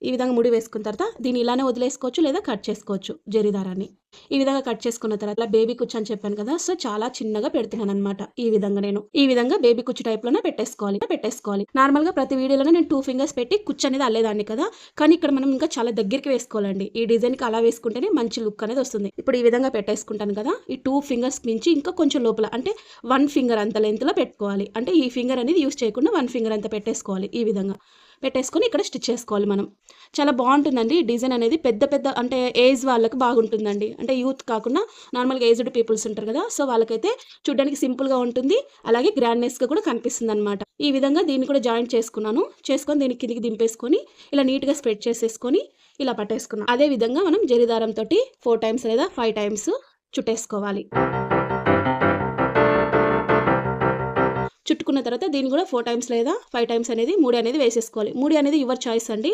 ఈ విధంగా ముడి వేసుకున్న తర్వాత దీన్ని ఇలానే వదిలేసుకోవచ్చు లేదా కట్ చేసుకోవచ్చు జరీ దారాన్ని. ఈ విధంగా కట్ చేసుకున్న తర్వాత బేబీ కుచ్చు అని చెప్పాను కదా, సో చాలా చిన్నగా పెడుతున్నాను అనమాట. ఈ విధంగా బేబీ కుచ్చు టైప్ లోనే పెట్టేసుకోవాలి. నార్మల్ గా ప్రతి వీడియోలోనే నేను 2 ఫింగర్స్ పెట్టి కుచ్చు అనేది అల్లేదాన్ని కదా, కానీ ఇక్కడ మనం ఇంకా చాలా దగ్గరికి వేసుకోవాలండి. ఈ డిజైన్ కి అలా వేసుకుంటేనే మంచి లుక్ అనేది వస్తుంది. ఇప్పుడు ఈ విధంగా పెట్టేసుకుంటాను కదా, ఈ 2 ఫింగర్స్ నుంచి ఇంకా కొంచెం లోపల అంటే 1 ఫింగర్ అంత లెంత్ లో పెట్టుకోవాలి. అంటే ఈ ఫింగర్ అనేది యూస్ చేయకుండా 1 ఫింగర్ అంత పెట్టేసుకోవాలి. ఈ విధంగా పెట్టేసుకొని ఇక్కడ స్టిచ్ చేసుకోవాలి మనం. చాలా బాగుంటుందండి ఈ డిజైన్ అనేది. పెద్ద అంటే ఏజ్ వాళ్ళకి బాగుంటుందండి. అంటే యూత్ కాకుండా నార్మల్గా ఏజ్డ్ పీపుల్స్ ఉంటారు కదా, సో వాళ్ళకైతే చూడడానికి సింపుల్గా ఉంటుంది, అలాగే గ్రాండ్నెస్గా కూడా కనిపిస్తుంది అనమాట. ఈ విధంగా దీన్ని కూడా జాయింట్ చేసుకొని దీన్ని కిందికి దింపేసుకొని ఇలా నీట్గా స్ప్రెడ్ చేసేసుకొని ఇలా పట్టేసుకున్నాం. అదే విధంగా మనం జరీ దారంతో 4 టైమ్స్ లేదా 5 టైమ్స్ చుట్టేసుకోవాలి. చుట్టుకున్న తర్వాత దీన్ని కూడా 4 టైమ్స్ లేదా 5 టైమ్స్ అనేది ముడి అనేది వేసేసుకోవాలి. ముడి అనేది యువర్ చాయిస్ అండి.